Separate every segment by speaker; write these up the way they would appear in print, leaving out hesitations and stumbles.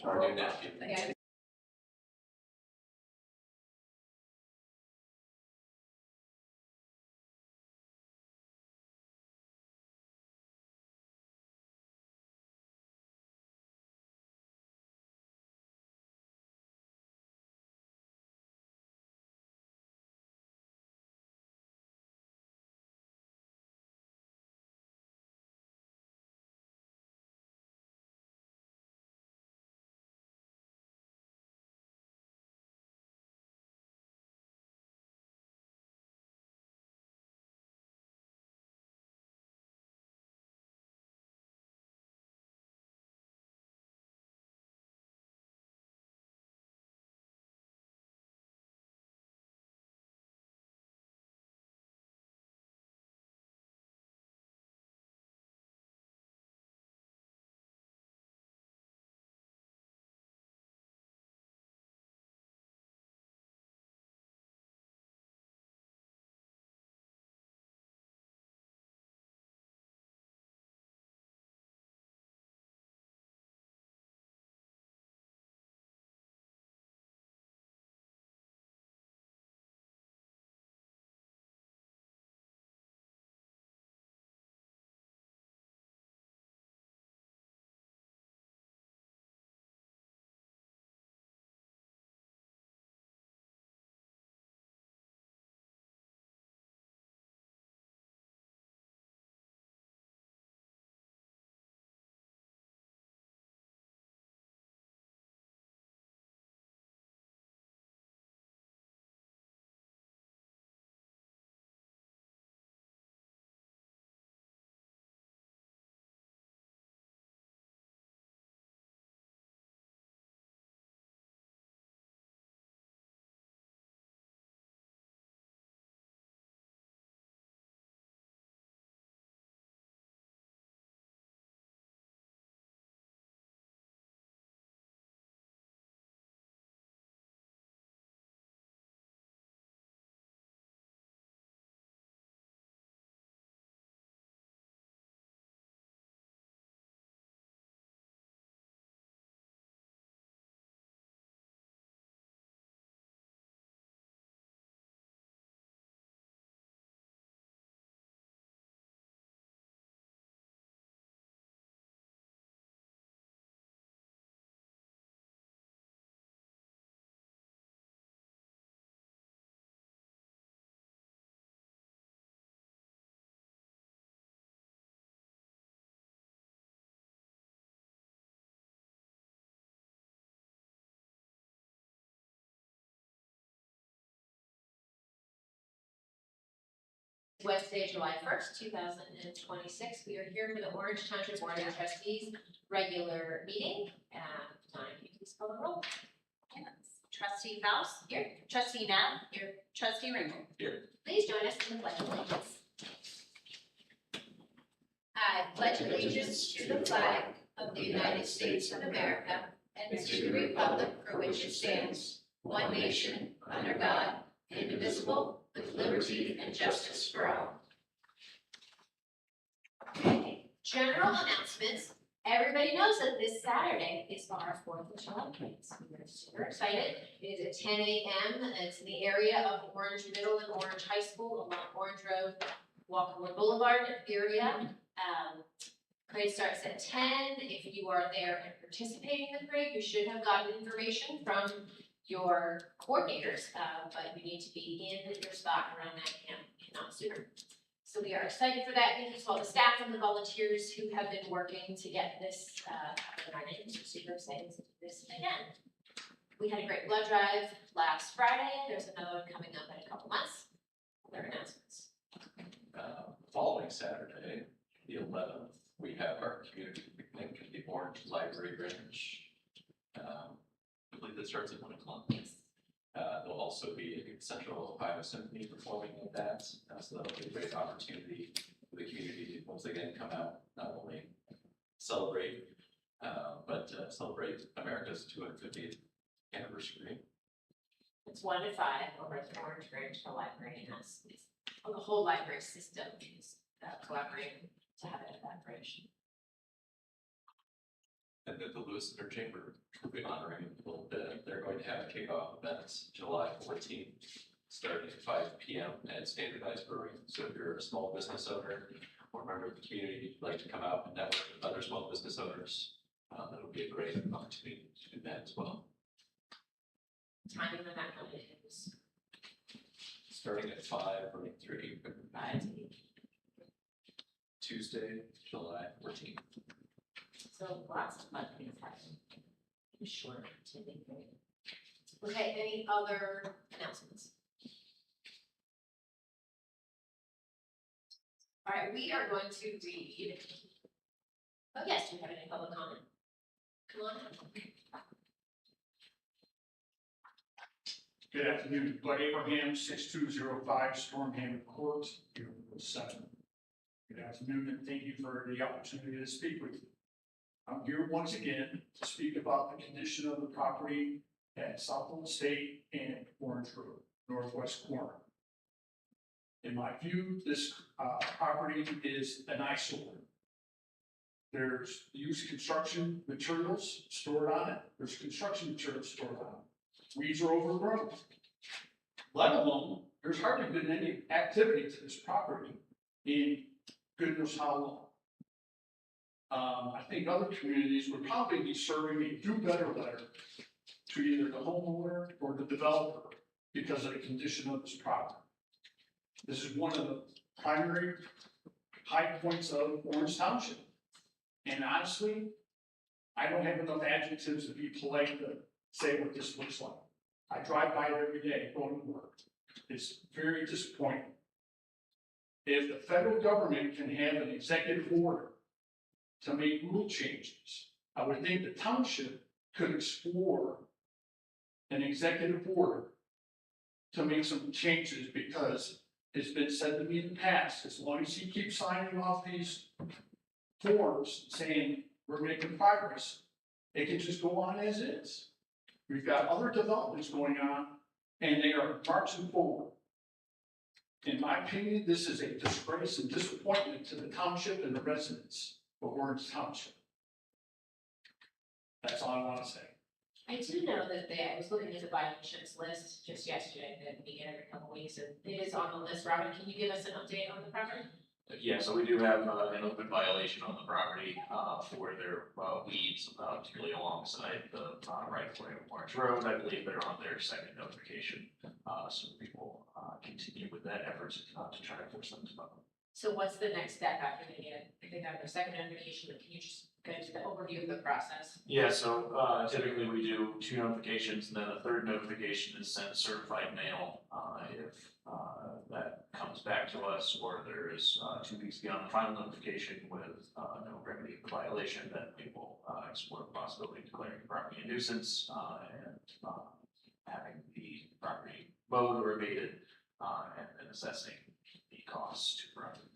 Speaker 1: Our new nephew.
Speaker 2: Yeah. Wednesday, July 1st, 2026. We are here for the Orange Township Board of Trustees regular meeting. Can you please call the roll?
Speaker 3: Yes. Trustee Faust?
Speaker 2: Here.
Speaker 3: Trustee Knapp?
Speaker 2: Here.
Speaker 3: Trustee Ringel?
Speaker 1: Here.
Speaker 2: Please join us in the Pledge of Allegiance. I pledge allegiance to the flag of the United States of America and to the republic for which it stands, one nation, under God, indivisible, with liberty and justice for all. Okay. General announcements. Everybody knows that this Saturday is our 4th of July parade. We're super excited. It is at 10 a.m. It's in the area of Orange Middle and Orange High School along Orange Road, Walkerwood Boulevard area. Parade starts at 10. If you are there and participating in the parade, you should have gotten information from your coordinators, but you need to be in your spot around 9 p.m. and not sooner. So we are excited for that. Thank you to all the staff and the volunteers who have been working to get this running. We're super excited to do this again. We had a great blood drive last Friday. There's another one coming up in a couple months. Other announcements.
Speaker 1: Following Saturday, the 11th, we have our community picnic at the Orange Library Branch. I believe that starts at 1 o'clock.
Speaker 2: Yes.
Speaker 1: There'll also be a Central Ohio Symphony performing at that, so that'll be a great opportunity for the community to once again come out, not only celebrate, but celebrate America's 250th anniversary.
Speaker 2: It's 1 to 5 over at the Orange Branch, the library, and us. The whole library system is collaborating to have it at that branch.
Speaker 1: And then the Lewis Interchamber, we'll be honoring a little bit, they're going to have a kickoff event July 14th, starting at 5 p.m. at Standardized Brewing. So if you're a small business owner or member of the community, you'd like to come out and network with other small business owners, that would be a great opportunity to do that as well.
Speaker 2: Timing of that company is
Speaker 1: Starting at 5, running through 8,
Speaker 2: 5 to 8.
Speaker 1: Tuesday, July 14th.
Speaker 2: So lots of fun things happening. Sure. Okay, any other announcements? All right, we are going to read. Oh, yes, do you have any public comment? Come on.
Speaker 4: Good afternoon, Bud Abraham, 6205 Stormhaven Court, Unit 7. Good afternoon, and thank you for the opportunity to speak with you. I'm here once again to speak about the condition of the property at Southland State and Orange Road, northwest corner. In my view, this property is an eyesore. There's used construction materials stored on it. There's construction materials stored on it. Weeds are overgrown. Let alone, there's hardly been any activity to this property in goodness how long. I think other communities would probably be serving a do better letter to either the homeowner or the developer because of the condition of this property. This is one of the primary high points of Orange Township. And honestly, I don't have enough adjectives to be polite to say what this looks like. I drive by it every day going to work. It's very disappointing. If the federal government can have an executive order to make rule changes, I would think the township could explore an executive order to make some changes, because it's been said to me in the past, as long as he keeps signing off these forms saying we're making progress, it can just go on as is. We've got other developments going on and they are marching forward. In my opinion, this is a disgrace and disappointment to the township and the residents of Orange Township. That's all I want to say.
Speaker 2: I do know that I was looking at the violations list just yesterday, that we get every couple weeks, and it is on the list. Robin, can you give us an update on the property?
Speaker 1: Yeah, so we do have an open violation on the property for their weeds, particularly alongside the right of way of Orange Road. I believe they're on their second notification, so we will continue with that effort to try to force them to stop.
Speaker 2: So what's the next step after they get it? If they have their second notification, can you just go into the overview of the process?
Speaker 1: Yeah, so typically we do 2 notifications, and then a 3rd notification is sent certified mail. If that comes back to us, or there is 2 weeks beyond the final notification with no remedy for violation, then we will explore the possibility of declaring the property a nuisance and having the property mowed or abated, and then assessing the costs to property.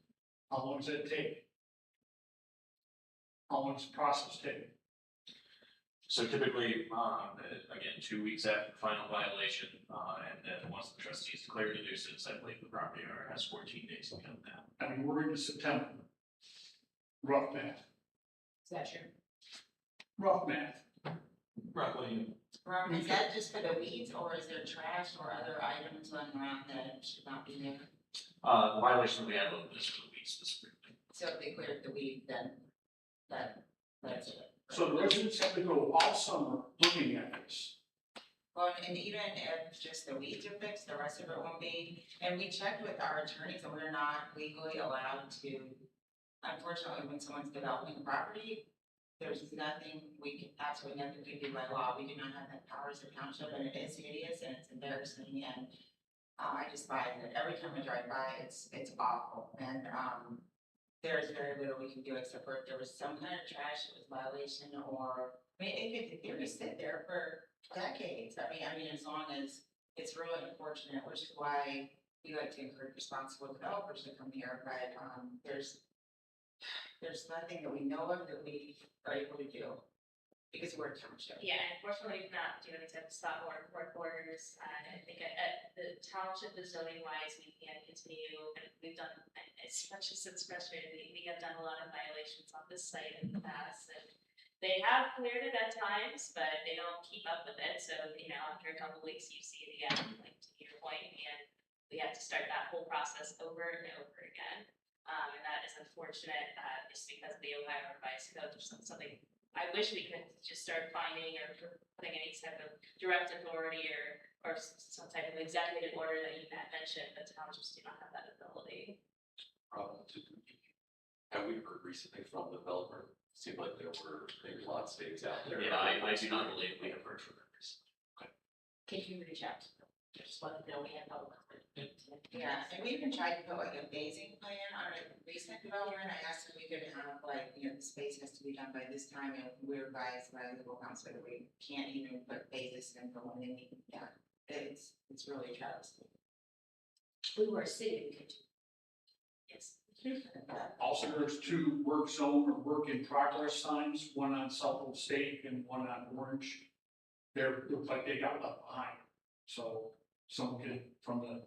Speaker 4: How long does it take? How long does the process take?
Speaker 1: So typically, again, 2 weeks after the final violation, and then once the trustees declare a nuisance, I believe the property owner has 14 days to come down.
Speaker 4: I mean, we're into September. Rough math.
Speaker 2: Is that true?
Speaker 4: Rough math.
Speaker 1: Roughly.
Speaker 5: Robin, is that just for the weeds, or is there trash or other items running around that should not be there?
Speaker 1: The violation we had was for the weeds specifically.
Speaker 5: So if they cleared the weed, then that's it.
Speaker 4: So the residents have to go all summer looking at this.
Speaker 5: Well, and even if just the weeds are fixed, the rest of it won't be. And we checked with our attorneys, and we're not legally allowed to, unfortunately, when someone's developing property, there's nothing, absolutely nothing we can do by law. We do not have that power as a township, and it is hideous and it's embarrassing, and I despise it. Every time I drive by, it's awful. And there's very little we can do, except for if there was some kind of trash that was violation, or, I mean, it could sit there for decades. I mean, as long as it's really unfortunate, which is why we like to encourage responsible developers to come here, but there's nothing that we know of that we are able to do, because we're a township.
Speaker 6: Yeah, unfortunately, we're not doing any type of stop work orders. I think at the township, the zoning wise, we can continue, and we've done, as much as it's frustrating, we have done a lot of violations on this site in the past, and they have cleared it at times, but they don't keep up with it, so, you know, after a couple weeks, you see it again, like to your point, and we have to start that whole process over and over again. And that is unfortunate, just because of the Ohio Revised Code, which is something I wish we could just start finding or putting any type of direct authority or some type of executive order that you had mentioned, but townships do not have that ability.
Speaker 1: Problem to, have we heard recently from the developer? Seemed like there were maybe a lot of states out there.
Speaker 7: Yeah, I do not believe we have heard from them.
Speaker 2: Can you reach out to them? Just let them know we have public comment.
Speaker 5: Yeah, and we even tried to put like a phasing plan on a recent development. I asked if we could have like, you know, the space has to be done by this time, and we were advised by legal counsel that we can't even put phases in for when they need to be done. It's really travesty.
Speaker 2: We were a city, we could do.
Speaker 6: Yes.
Speaker 4: Also, there's 2 work zone or work in progress signs, one on South Old State and one on Orange. They're, looks like they got left behind, so someone can, from the,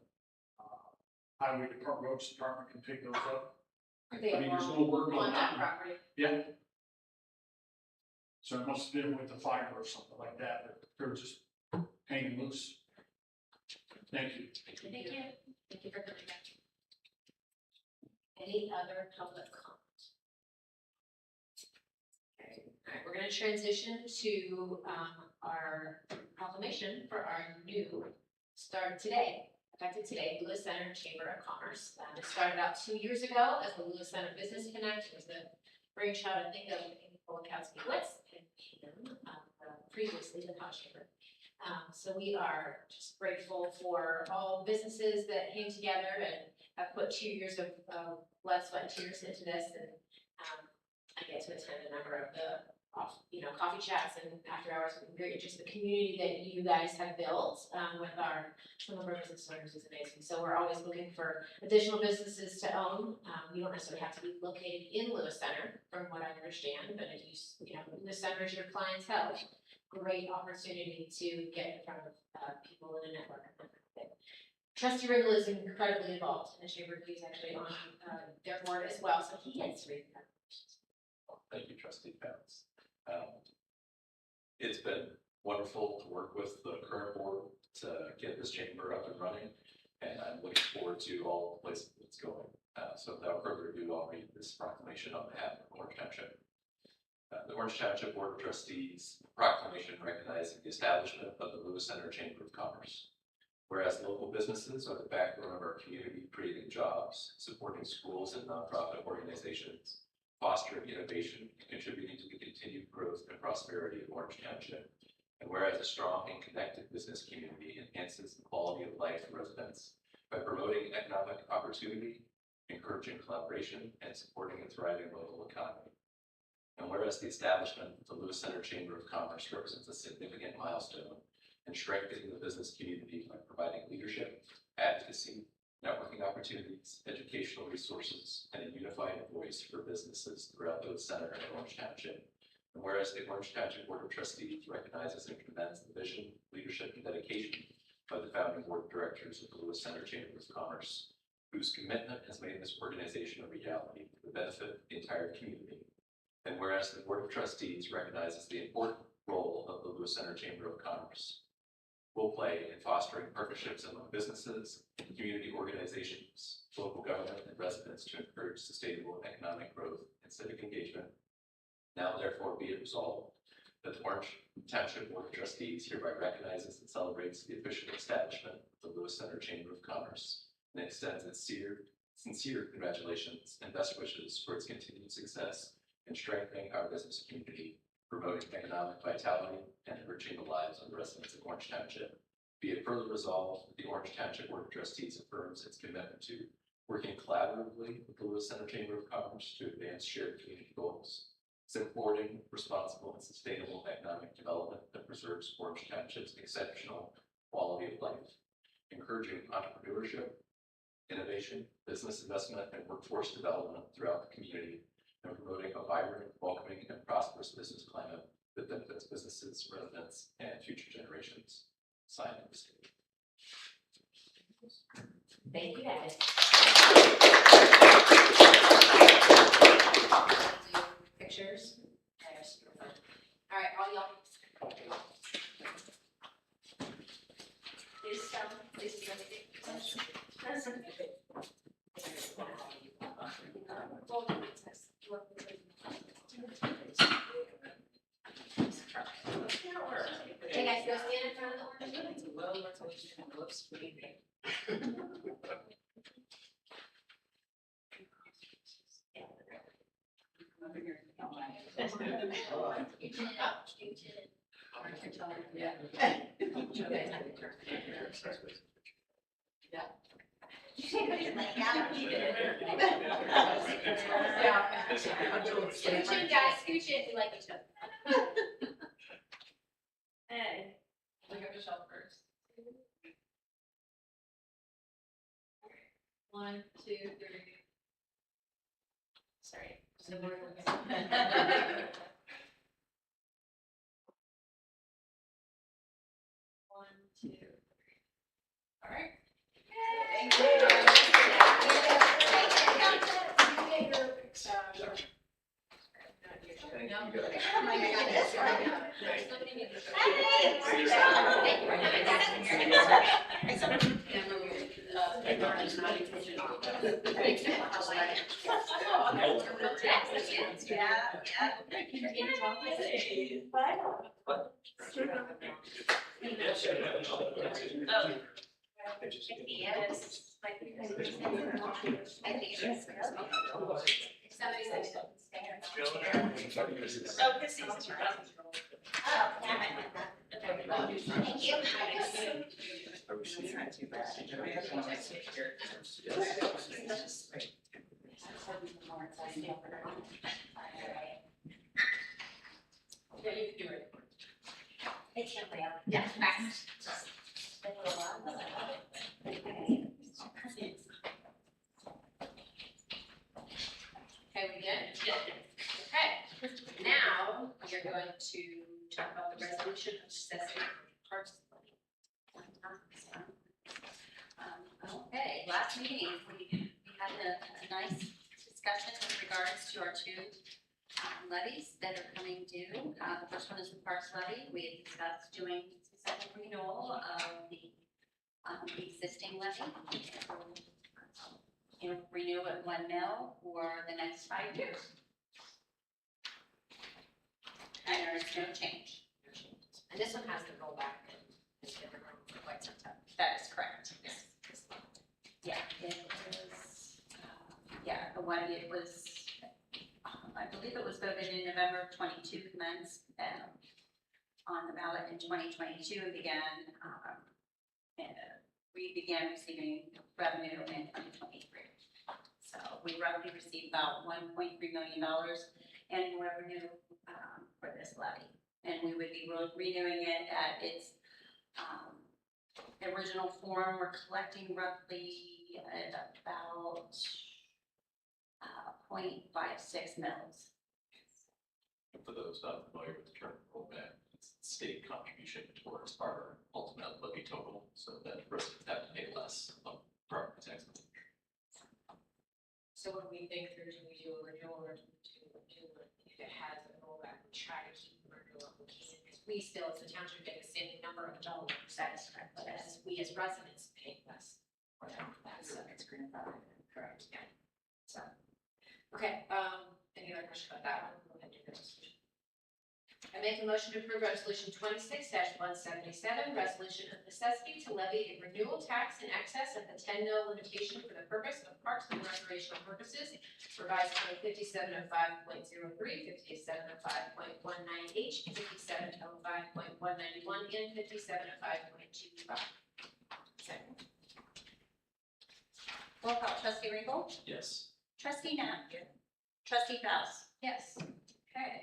Speaker 4: highway department, roads department can pick those up.
Speaker 2: Are they
Speaker 4: I mean, there's no
Speaker 2: along
Speaker 4: work
Speaker 2: on
Speaker 4: going
Speaker 2: that
Speaker 4: on.
Speaker 2: property?
Speaker 4: Yeah. So it must have been with the fire or something like that, but they're just hanging loose. Thank you.
Speaker 2: Thank you. Thank you for coming back. Any other public comment? Okay, all right, we're gonna transition to, our proclamation for our new start today, effective today, Lewis Center Chamber of Commerce. It started out 2 years ago as the Lewis Center Business Connect. It was the brainchild, I think, of Polakowski Witz and previously the Township. So we are just grateful for all businesses that came together and have put 2 years of blood, sweat, and tears into this. And I get to attend a number of the coffee chats and after hours, just the community that you guys have built with some of our business owners is amazing. So we're always looking for additional businesses to own. You don't necessarily have to be located in Lewis Center, from what I understand, but if Lewis Center is your clientele, great opportunity to get in front of people in a network. Trustee Riggle is incredibly involved in the chamber. He's actually on their board as well, so he gets to read that.
Speaker 1: Thank you, Trustee Pounds. It's been wonderful to work with the current board to get this chamber up and running, and I'm looking forward to all the places it's going. So without further ado, I'll read this proclamation on behalf of Orange Township. The Orange Township Board of Trustees proclamation recognizing the establishment of the Lewis Center Chamber of Commerce. Whereas local businesses are the backbone of our community, creating jobs, supporting schools and nonprofit organizations, fostering innovation, and contributing to the continued growth and prosperity of Orange Township. And whereas a strong and connected business community enhances the quality of life for residents by promoting economic opportunity, encouraging collaboration, and supporting a thriving local economy. And whereas the establishment of the Lewis Center Chamber of Commerce represents a significant milestone in strengthening the business community by providing leadership, advocacy, networking opportunities, educational resources, and a unified voice for businesses throughout Lewis Center and Orange Township. And whereas the Orange Township Board of Trustees recognizes and commends the vision, leadership, and dedication by the founding board of directors of the Lewis Center Chamber of Commerce, whose commitment has made this organization a reality for the benefit of the entire community. And whereas the Board of Trustees recognizes the important role of the Lewis Center Chamber of Commerce will play in fostering partnerships among businesses, community organizations, local government, and residents to encourage sustainable economic growth and civic engagement. Now therefore be it resolved that the Orange Township Board of Trustees hereby recognizes and celebrates the official establishment of the Lewis Center Chamber of Commerce and extends its sincere congratulations and best wishes for its continued success in strengthening our business community, promoting economic vitality, and enriching the lives of the residents of Orange Township. Be it further resolved that the Orange Township Board of Trustees affirms its commitment to working collaboratively with the Lewis Center Chamber of Commerce to advance shared community goals, supporting responsible and sustainable economic development that preserves Orange Township's exceptional quality of life, encouraging entrepreneurship, innovation, business investment, and workforce development throughout the community, and promoting a vibrant, welcoming, and prosperous business climate that benefits businesses, residents, and future generations. Signed and received.
Speaker 2: Thank you, guys. Pictures. right, all y'all.
Speaker 6: Please, please,
Speaker 2: Hey guys, go stand in front of the orange.
Speaker 5: Well, resolution looks pretty.
Speaker 2: Scooch in, guys, scooch in, we like each other.
Speaker 6: Hey.
Speaker 2: Look at Michelle first. 1, 2, 3.
Speaker 6: Sorry.
Speaker 2: So we're One, two, three. All right.
Speaker 5: Thank you.
Speaker 1: Thank
Speaker 2: No.
Speaker 1: you guys.
Speaker 2: Oh my God, that's right. Somebody needs to- Thank you for coming Somebody said.
Speaker 6: Oh, Chrissy's is your husband.
Speaker 2: Oh, damn it. Thank you.
Speaker 5: It's not too bad. We have one that's here.
Speaker 2: Yeah, you can do it.
Speaker 3: Yeah.
Speaker 2: Okay, we good? Okay, now we are going to talk about the resolution of necessity parks.
Speaker 3: Okay, last meeting, we had a nice discussion with regards to our two levies that are coming due. The first one is the Parks levy. We had discussed doing a second renewal of the existing levy. And renew at 1 mil for the next 5 years. And there is no change.
Speaker 2: And this one has to go back and it's been around for quite some time.
Speaker 3: That is correct. Yeah, it was, the one, it was, I believe it was voted in November of 22, commenced on the ballot in 2022 and we began receiving revenue in 2023. So we roughly received about $1.3 million in revenue for this levy. And we would be renewing it at its original form. We're collecting roughly at about 0.56 mils.
Speaker 1: For those not familiar with the term rollback, it's state contribution towards our ultimate levy total, so that residents have to pay less of property tax.
Speaker 2: So when we think through, do we do a renewal or do we do if it has a rollback, we try to keep the renewal we can, because we still, as a township, get the same number of dollars, that's correct, but as we as residents pay less for that, so it's grandfathered, correct, yeah. So, okay, any other question about that one? We'll go ahead and do the resolution. I make a motion to approve resolution 26-177, resolution of necessity to levy a renewal tax in excess of the 10 mil limitation for the purpose of parks and recreational purposes, revised code 5705.03, 5705.19H, 5705.191, and 5705.25.
Speaker 3: Second. Roll call, trustee Ringle,
Speaker 1: Yes.
Speaker 3: trustee Knapp, trustee Faust.
Speaker 2: Yes.
Speaker 3: Okay.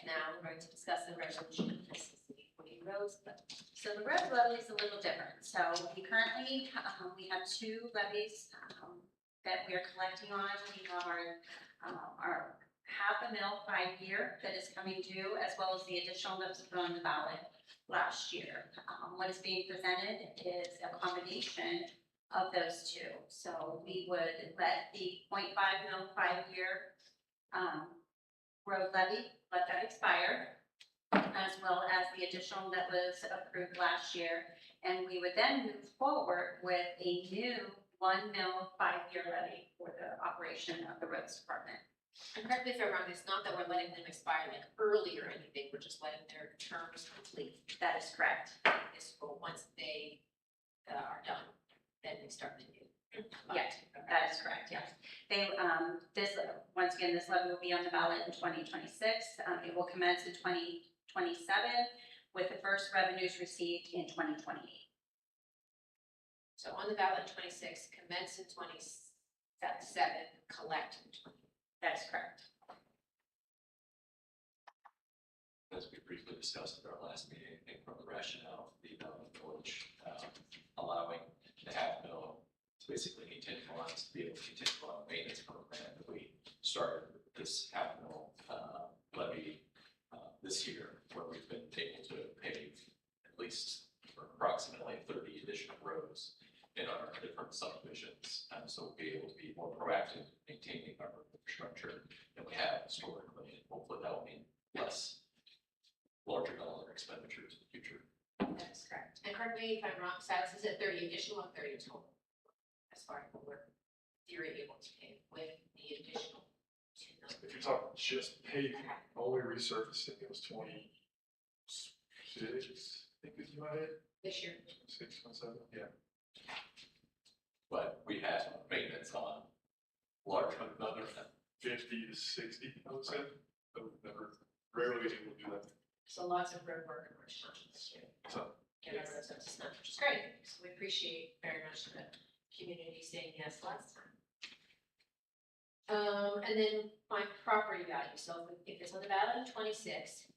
Speaker 2: Now we're going to discuss the resolution of necessity for the rosebud.
Speaker 3: So the road levy is a little different. So we currently, we have two levies that we are collecting on. We have our half a mil 5-year that is coming due, as well as the additional that was put on the ballot last year. What is being presented is a combination of those two. So we would let the 0.5 mil 5-year road levy let that expire, as well as the additional that was approved last year. And we would then move forward with a new 1 mil 5-year levy for the operation of the roads department.
Speaker 2: And correct me if I'm wrong, it's not that we're letting them expire like early or anything, we're just letting their terms complete.
Speaker 3: That is correct.
Speaker 2: It's for once they are done, then they start the new.
Speaker 3: Yes, that is correct, yes. They, once again, this levy will be on the ballot in 2026. It will commence in 2027 with the first revenues received in 2028.
Speaker 2: So on the ballot in 26, commence in 27, collect in 20.
Speaker 3: That is correct.
Speaker 1: As we briefly discussed at our last meeting, I think from the rationale, the village allowing the half mil to basically continue on, to be able to continue on the maintenance program that we started with this half mil levy this year, where we've been able to pave at least approximately 30 additional roads in our different subdivisions. So we'll be able to be more proactive in maintaining our infrastructure than we have historically. And hopefully that will mean less larger dollar expenditures in the future.
Speaker 2: That is correct. And correct me if I'm wrong, Silas, is it 30 additional or 30 total? As far as what we're theory able to pay with the additional 2 million.
Speaker 8: If you're talking just paving, all the way resurfacing, it was 26, I think is my head,
Speaker 2: This year.
Speaker 8: 6, 27, yeah.
Speaker 1: But we have maintenance on large another
Speaker 8: 50 to 60, I would say. I would never, rarely able to do that.
Speaker 2: So lots of road work and restoration this year.
Speaker 8: So,
Speaker 2: Get our roads up to snuff, which is great. So we appreciate very much the community saying yes last time. And then my property value. So if it's on the ballot in 26,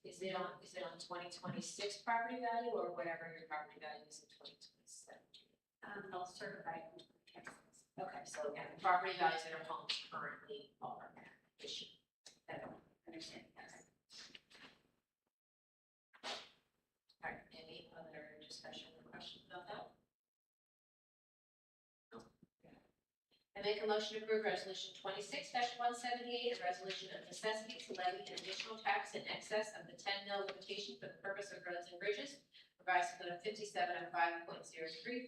Speaker 2: is it on 2026 property value or whatever your property value is in 2027?
Speaker 3: I'll certify it.
Speaker 2: Okay, so again, the property values that our homes currently are this year.
Speaker 3: I don't understand. Yes.
Speaker 2: All right, any other discussion or questions about that? I make a motion to approve resolution 26-178, a resolution of necessity to levy an additional tax in excess of the 10 mil limitation for the purpose of roads and bridges. Revised code of 5705.03,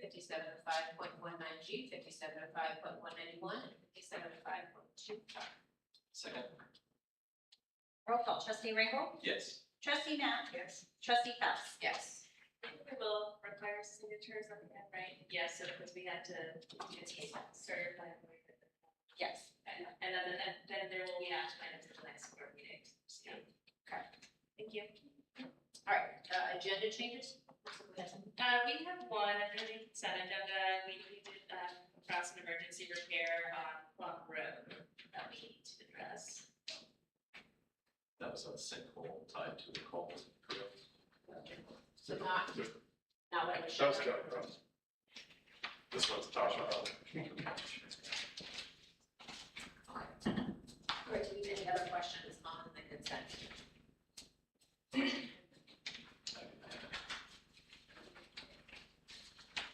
Speaker 2: 5705.19G, 5705.191, and 5705.25.
Speaker 1: Second.
Speaker 3: Roll call, trustee Ringle,
Speaker 1: Yes.
Speaker 3: trustee Nat,
Speaker 2: Yes.
Speaker 3: trustee Phelps.
Speaker 2: Yes.
Speaker 6: It will require signatures on that, right? Yeah, so because we had to certify.
Speaker 3: Yes.
Speaker 6: And then there will be action items at the next board meeting. So,
Speaker 2: Okay.
Speaker 6: thank you.
Speaker 2: All right, agenda changes?
Speaker 6: We have one under the consent agenda. We did cross an emergency repair on Plum Road that we need to address.
Speaker 1: That was a sinkhole tied to the cold.
Speaker 2: So not what it was
Speaker 8: that was
Speaker 2: showing.
Speaker 8: Kelly. This one's Tasha.
Speaker 2: Great, do we have any other questions on the consent?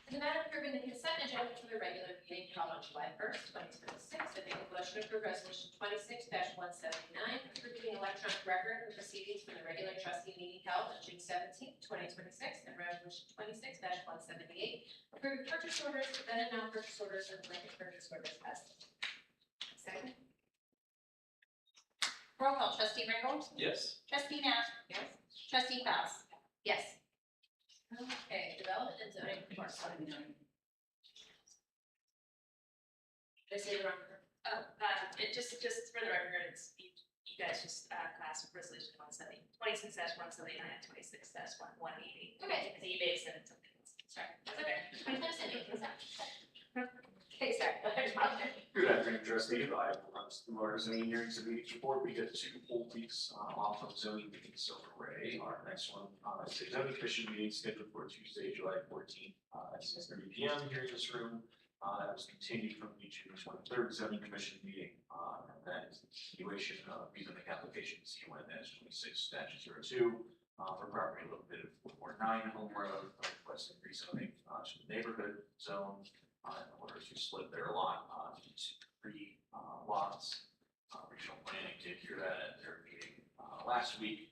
Speaker 2: The matter approving the consent agenda for the regular meeting held on July 1st, 2026, I make a motion to approve resolution 26-179, approving the electronic record of proceedings for the regular trustee meeting held on June 17th, 2026, and resolution 26-178, approving purchase orders, then and now purchase orders, and blanket purchase orders as listed. Second?
Speaker 3: Roll call, trustee Ringle,
Speaker 1: Yes.
Speaker 3: trustee Nat,
Speaker 2: Yes.
Speaker 3: trustee Phelps.
Speaker 2: Yes. Okay, development and zoning report. This is wrong.
Speaker 6: It just for the record, it's, you guys just passed resolution 26-179 and 26-180.
Speaker 2: Okay.
Speaker 6: It's e-based and something else.
Speaker 2: Sorry.
Speaker 6: That's okay.
Speaker 2: Okay, sorry. Go ahead, Rob.
Speaker 7: Good afternoon, trustee. I will run through our zoning hearings and meetings report. We get 2 whole weeks off of zoning meetings, so hooray. Our next one is a zoning commission meeting scheduled for Tuesday, July 14th at 6:30 p.m. here in this room. That was continued from the June 23rd zoning commission meeting. And that is the continuation of rezoning application CON-26-02 for property located at 449 Home Road, requesting rezoning to the neighborhood zone. In order to split their lot into 3 lots. Regional planning did hear that at their meeting last week,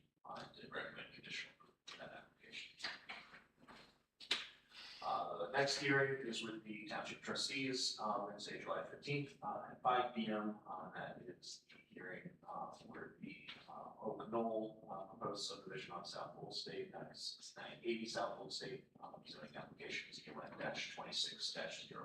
Speaker 7: did recommend conditional approval for that application. The next hearing is with the Township Trustees, Wednesday, July 15th, at 5 p.m. That is the hearing for the Oak Knoll proposed subdivision on South Old State, that is 6980 South Old State, zoning application is UN-26-01.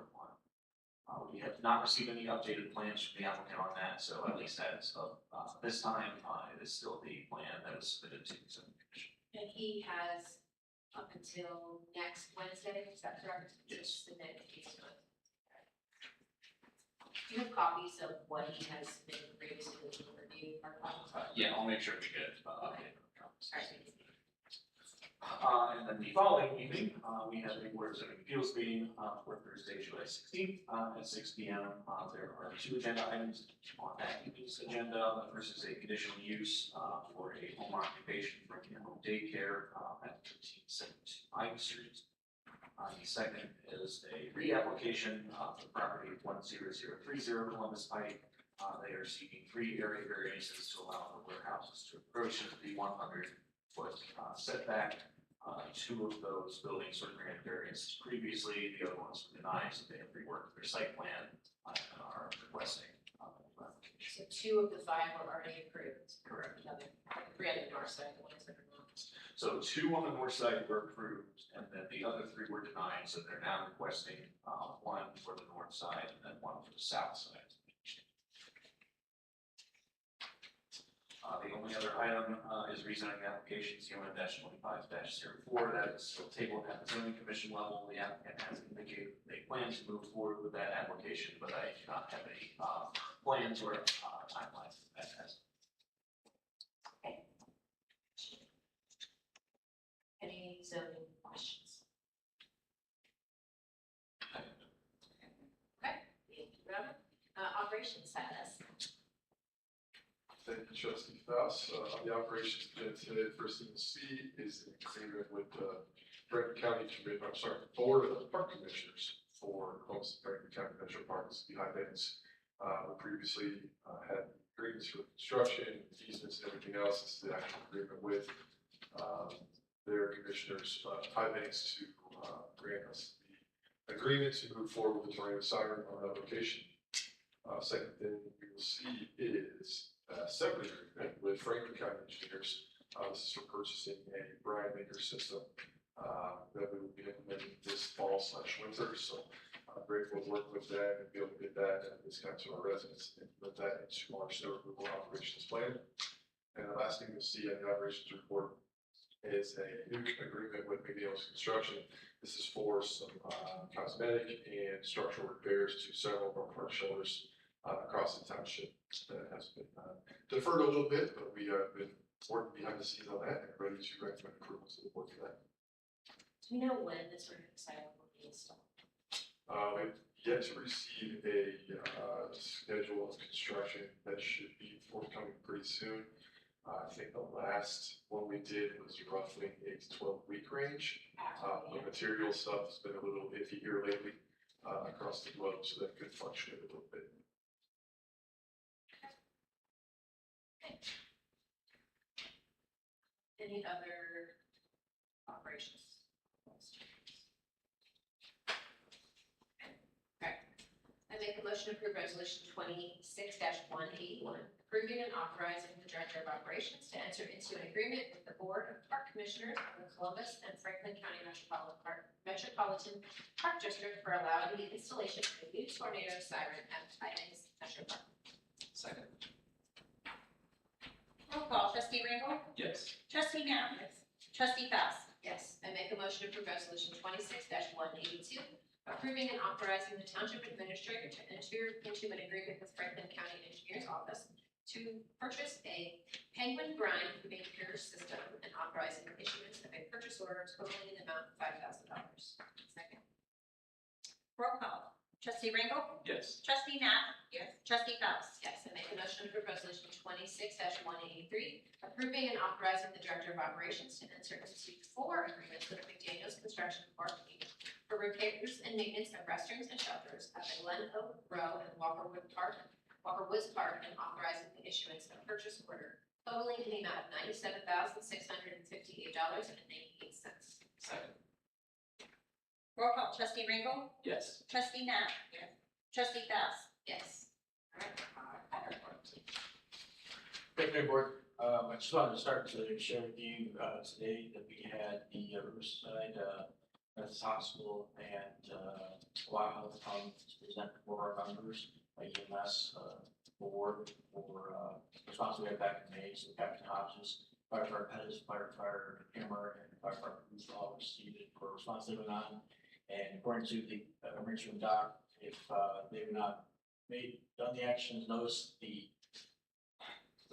Speaker 7: We have not received any updated plans from the applicant on that, so at least as of this time, it is still the plan that was submitted to the zoning commission.
Speaker 2: And he has up until next Wednesday, is that correct?
Speaker 7: Yes.
Speaker 2: Submit these to us. Do you have copies of what he has submitted previously to review or copies?
Speaker 7: Yeah, I'll make sure to get updated.
Speaker 2: Alright.
Speaker 7: And then the following evening, we have a Board of Zoning Appeals meeting for Thursday, July 16th at 6 p.m. There are two agenda items on that evening's agenda. The first is a conditional use for a home occupation for home daycare at 1372 Pine Street. The second is a reapplication for the property of 10030 Columbus Pike. They are seeking 3 area variances to allow for warehouses to approach the 100-foot setback. 2 of those buildings were granted variances previously, the other ones were denied, so they have reworked their site plan and are requesting application.
Speaker 2: So 2 of the 5 were already approved.
Speaker 7: Correct.
Speaker 2: The other, 3 on the north side, the ones that are not.
Speaker 7: So 2 on the north side were approved, and then the other 3 were denied, so they're now requesting 1 for the north side and then 1 for the south side. The only other item is rezoning applications, UN-25-04, that is still tabled at the zoning commission level. The applicant has indicated they plan to move forward with that application, but I do not have any plans or timelines as
Speaker 2: Any zoning questions? Okay, thank you, Robert. Operations status.
Speaker 8: Thank you, Trustee Faust. On the operations agenda today, the first thing you'll see is an agreement with the Franklin County Board of Park Commissioners for Columbus and Franklin County Metro Parks behind Banks. We previously had agreements for construction, easements, and everything else. This is the actual agreement with their commissioners, High Banks, to grant us the agreement to move forward with the tornado siren on that location. Second thing we will see is separate agreement with Franklin County Engineers. This is for purchasing a brine maker system that we will be implementing this fall/winter. So I'm grateful to work with them and be able to get that and discount to our residents and put that into our snow removal operations plan. And the last thing you'll see on the operations report is a new agreement with McNeil's Construction. This is for some cosmetic and structural repairs to several of our park shelters across the township. That has been deferred a little bit, but we have been working behind the scenes on that and ready to recommend approval to the board for that.
Speaker 2: Do we know when this sort of siren will be installed?
Speaker 8: I've yet to receive a schedule of construction that should be forthcoming pretty soon. I think the last one we did was roughly 8 to 12 week range. The material stuff has been a little iffy here lately across the globe, so that could fluctuate a little bit.
Speaker 2: Any other operations? Okay. I make a motion to approve resolution 26-181, approving and authorizing the director of operations to enter into an agreement with the Board of Park Commissioners of the Columbus and Franklin County Metropolitan Park District for allowing the installation of a new tornado siren at High Banks Metro Park.
Speaker 1: Second.
Speaker 3: Roll call, trustee Ringle,
Speaker 1: Yes.
Speaker 3: trustee Knapp, trustee Faust.
Speaker 2: Yes, I make a motion to approve resolution 26-182, approving and authorizing the township administrator to enter into an agreement with Franklin County Engineers Office to purchase a penguin brine maker system and authorizing the issuance of a purchase order totaling an amount of $5,000. Second.
Speaker 3: Roll call, trustee Ringle,
Speaker 1: Yes.
Speaker 3: trustee Knapp,
Speaker 5: Yes.
Speaker 3: trustee Faust.
Speaker 2: Yes, I make a motion to approve resolution 26-183, approving and authorizing the director of operations to enter into 4 agreements with McDaniel's Construction Corp. for repairs and maintenance of restrooms and shelters at the Glen Oak Row and Walker Woods Park, and authorizing the issuance of purchase order totaling in the amount of $97,658.98.
Speaker 1: Second.
Speaker 3: Roll call, trustee Ringle,
Speaker 1: Yes.
Speaker 3: trustee Nat.
Speaker 5: Yes.
Speaker 3: Trustee Fast.
Speaker 2: Yes.
Speaker 9: Thank you, Board. I just wanted to start to share with you, today that we had the Riverside, Methodist Hospital and, Wild come to present for our members, EMS, award for, response we had back in May, so Captain Hodges, firefighter Pettis, firefighter Hammer, and firefighter Booth all received it for response they went on. And according to the emergency room doc, if, they were not done the actions, noticed the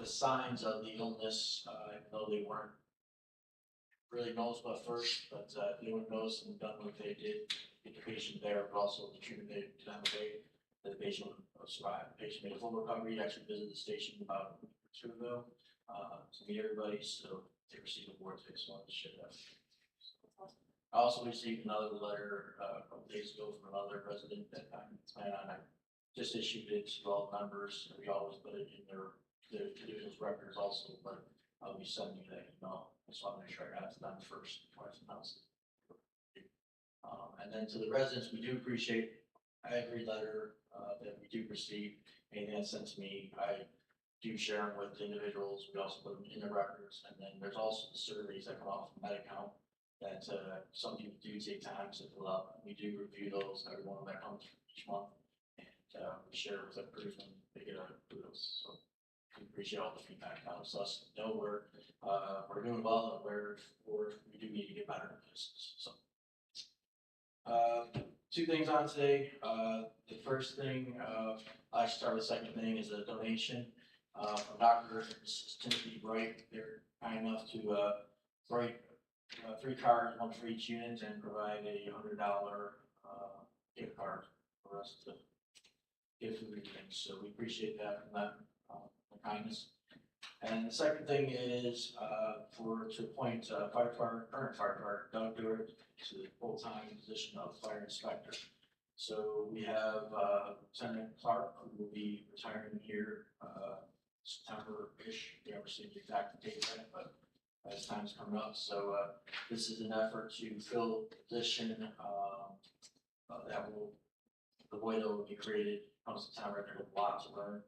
Speaker 9: signs of the illness, even though they weren't really noticeable at first, but they would notice and done what they did, get the patient there, but also the treatment they did on the way, the patient would survive. The patient made a full recovery. He actually visited the station about a week or two ago, to meet everybody, so they received awards, so I wanted to share that. I also received another letter, a couple days ago from another resident that I'm planning on, I just issued it to all the members, and we always put it in their individual's records also, but I'll be sending you that email. I just want to make sure I got it done first before I announce it. And then to the residents, we do appreciate every letter, that we do receive, anything that's sent to me, I do share them with individuals. We also put them in the records, and then there's also the surveys that come off from Medi-Count that, some people do take time to fill out. We do review those, every one that comes each month, and, we share with everybody when they get those, so. We appreciate all the feedback that helps us know we're doing well and where we do need to get better at this. So, two things on today. The first thing, I start with the second thing is a donation from Dr. and Mrs. Timothy Bright. They're kind enough to write 3 cards, one for each unit, and provide a $100 gift card for us to give food and things. So we appreciate that from them. Kindness. And the second thing is to appoint current firefighter Doug Dewar to the full-time position of fire inspector. So we have Lieutenant Clark, who will be retiring here September-ish. We haven't seen the exact date yet, but as time's coming up. So this is an effort to fill the position the void that will be created come September. There's a lot to learn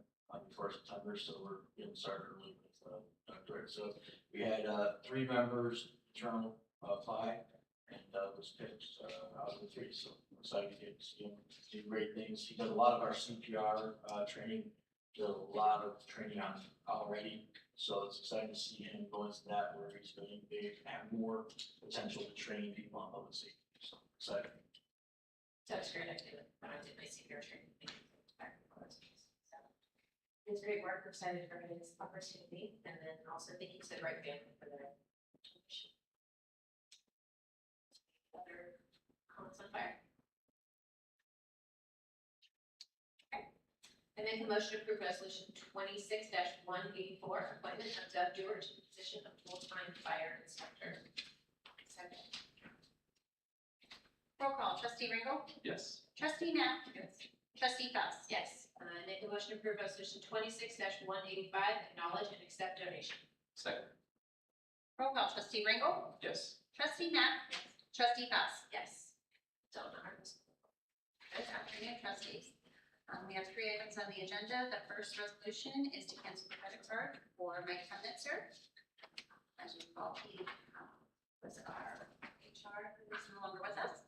Speaker 9: before September, so we're getting started early with Dr. So we had 3 members internal apply, and was picked out of the 3. So I'm excited to get to see him do great things. He does a lot of our CPR training, did a lot of training on already. So it's exciting to see him go into that where he's going to be have more potential to train people on public safety. So excited.
Speaker 2: That's great. I did my senior training. It's great work. We're excited for his opportunity, and then also thank you to the right family for their donation. Other comments on fire? Okay. I make a motion to approve resolution 26-184, appointment of Doug Dewar to the position of full-time fire inspector. Second.
Speaker 3: Roll call, trustee Ringle,
Speaker 1: Yes.
Speaker 3: trustee Nat. Trustee Fast.
Speaker 2: Yes. I make a motion to approve resolution 26-185, acknowledge and accept donation.
Speaker 1: Second.
Speaker 3: Roll call, trustee Ringle,
Speaker 1: Yes.
Speaker 3: trustee Nat. Trustee Fast.
Speaker 2: Yes. Don't know.
Speaker 3: Good afternoon, trustees. We have 3 items on the agenda. The first resolution is to cancel the credit card for Mike Hemnitzer. As you recall, he was our HR, who is no longer with us.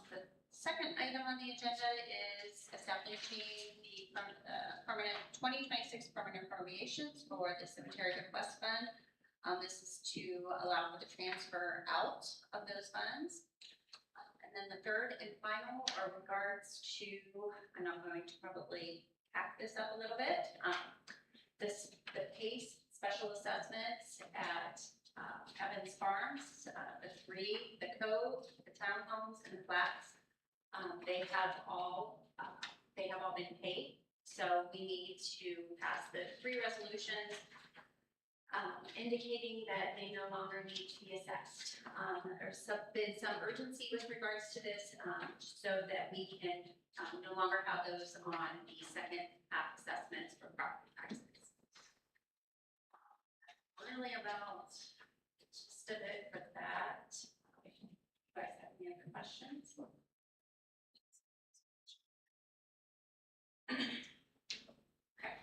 Speaker 3: The second item on the agenda is establishing the permanent 2026 permanent appropriations for the cemetery request fund. This is to allow for the transfer out of those funds. And then the third and final are regards to, and I'm going to probably hack this up a little bit. The PACE special assessments at Evans Farms, the Cove, the townhomes, and the flats. They have all been paid. So we need to pass the 3 resolutions indicating that they no longer need to be assessed. There's been some urgency with regards to this, so that we can no longer have those on the second half assessments for property taxes. really about just a bit for that. If you guys have any other questions? Okay.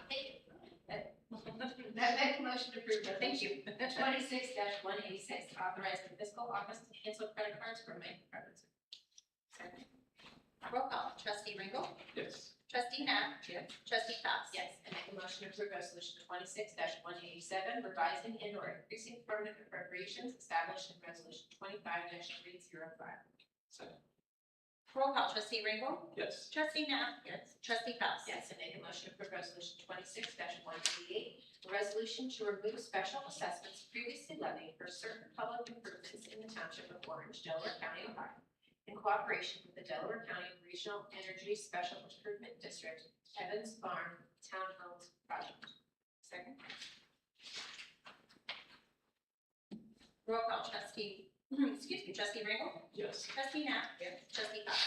Speaker 2: Thank you. That make a motion to approve resolution.
Speaker 3: Thank you.
Speaker 2: 26-186, authorizing fiscal office to cancel credit cards for my preferences.
Speaker 3: Second. Roll call, trustee Ringle,
Speaker 1: Yes.
Speaker 3: trustee Nat.
Speaker 1: Yes.
Speaker 3: Trustee Fox.
Speaker 2: Yes, and make a motion to approve resolution 26-187, revising and or increasing permanent appropriations established in resolution 25-305.
Speaker 1: Second.
Speaker 3: Roll call, trustee Ringle,
Speaker 1: Yes.
Speaker 3: trustee Nat. Yes. Trustee Fox.
Speaker 2: Yes, and make a motion to approve resolution 26-188, a resolution to remove special assessments previously levied for certain public improvements in the Township of Orange, Delaware County, Ohio, in cooperation with the Delaware County Regional Energy Special Improvement District, Evans Farm Townhomes Project.
Speaker 3: Second. Roll call, trustee, excuse me, trustee Ringle,
Speaker 1: Yes.
Speaker 3: trustee Nat. Yes. Trustee Fox.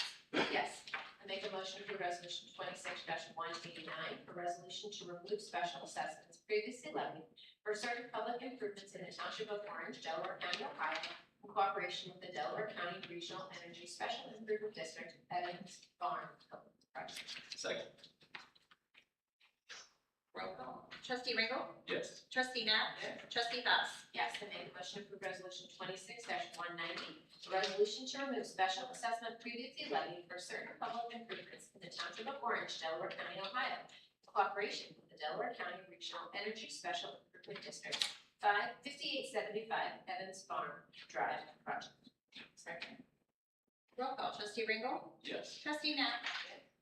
Speaker 2: Yes, I make a motion for resolution 26-189, a resolution to remove special assessments previously levied for certain public improvements in the Township of Orange, Delaware County, Ohio, in cooperation with the Delaware County Regional Energy Special Improvement District, Evans Farm Project.
Speaker 1: Second.
Speaker 3: Roll call, trustee Ringle,
Speaker 1: Yes.
Speaker 3: trustee Nat.
Speaker 2: Yes.
Speaker 3: Trustee Fox.
Speaker 2: Yes, I make a motion for resolution 26-190, a resolution to remove special assessment previously levied for certain public improvements in the Township of Orange, Delaware County, Ohio, in cooperation with the Delaware County Regional Energy Special Improvement District, 5875 Evans Farm Drive Project.
Speaker 3: Second. Roll call, trustee Ringle,
Speaker 1: Yes.
Speaker 3: trustee Nat.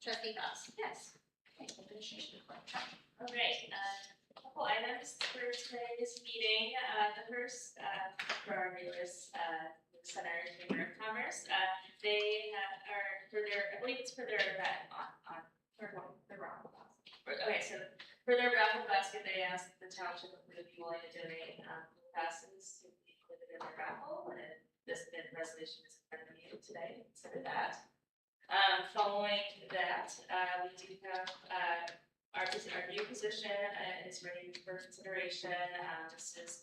Speaker 3: Trustee Fox.
Speaker 2: Yes. Okay, administration report.
Speaker 6: All right, a couple items for today's meeting. The first, for our newest, Center Chamber of Commerce, they are, for their, I believe it's for their event the raffle basket. Okay, so for their raffle basket, they asked the township if they would be willing to donate, passes to be included in their raffle, and this resolution is in front of you today, consider that. Following that, we do have, our new position is ready for consideration. This is,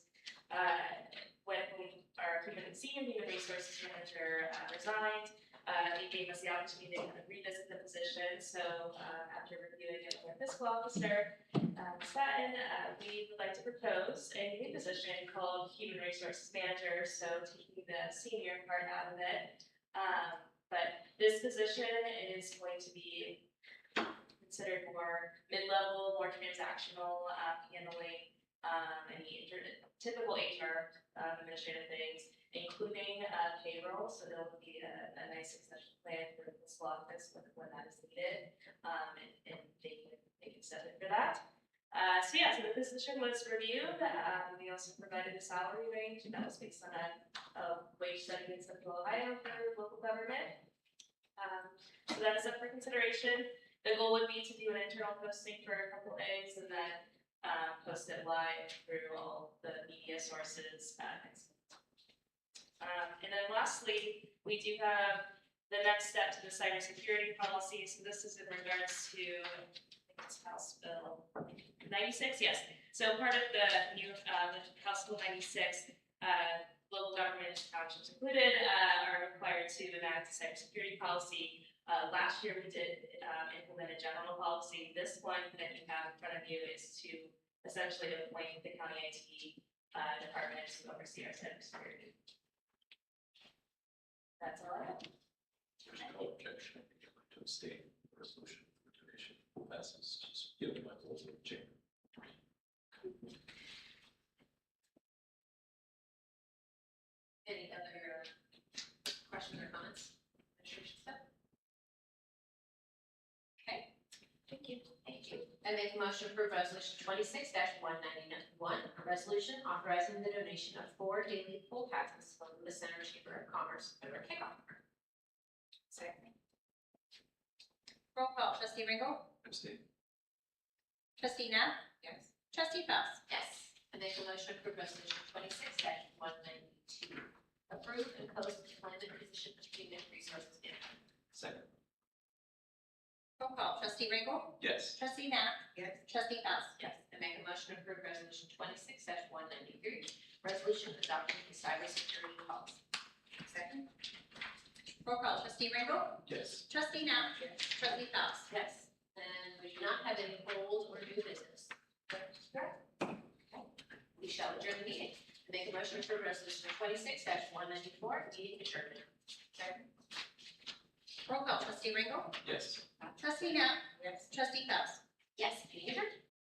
Speaker 6: when our senior human resources manager resigned, he gave us the opportunity to kind of revisit the position. So, after reviewing it with our fiscal officer, Staten, we would like to propose a new position called human resources manager. So taking the senior part out of it. But this position is going to be considered more mid-level, more transactional, handling any typical HR administrative things, including payroll. So there will be a nice succession plan for the fiscal office when that is needed, and they can set it for that. So the position was reviewed. We also provided a salary range, and that was based on a wage study in Central Ohio for local government. So that is up for consideration. The goal would be to do an internal posting for a couple days and then post it live through all the media sources next month. And then lastly, we do have the next step to the cybersecurity policy. So this is in regards to, I think it's House Bill 96, yes. So part of the new House Bill 96, local government townships included are required to enact a cybersecurity policy. Last year we did implement a general policy. This one that you have in front of you is to essentially appoint the county IT department to oversee our cybersecurity. That's all I have.
Speaker 1: There's no objection. I'd like to abstain. Resolution for donation passes. Just give my vote to the chamber.
Speaker 2: Any other questions or comments? Okay,
Speaker 6: Thank you.
Speaker 2: thank you. I make a motion to approve resolution 26-191, a resolution authorizing the donation of 4 daily pool passes from the Center Chamber of Commerce for their kickoff.
Speaker 3: Second. Roll call, trustee Ringle,
Speaker 1: Abstain.
Speaker 3: trustee Nat.
Speaker 5: Yes.
Speaker 3: Trustee Fox.
Speaker 2: Yes, I make a motion to approve resolution 26-192, approve and post employment position of human resources manager.
Speaker 1: Second.
Speaker 3: Roll call, trustee Ringle,
Speaker 1: Yes.
Speaker 3: trustee Nat.
Speaker 5: Yes.
Speaker 3: Trustee Fox.
Speaker 2: Yes, I make a motion motion to approve resolution 26-193, resolution adopting the cybersecurity policy.
Speaker 3: Second. Roll call, trustee Ringo,
Speaker 9: Yes.
Speaker 3: trustee Nap, trustee Phelps.
Speaker 2: Yes. And we do not have any old or new business. Correct? Okay. We shall adjourn the meeting. Make a motion to approve resolution 26-194, meeting adjournment. Second.
Speaker 3: Roll call, trustee Ringo,
Speaker 1: Yes.
Speaker 3: trustee Nap,
Speaker 5: Yes.
Speaker 3: trustee Phelps.
Speaker 2: Yes, meeting adjourned.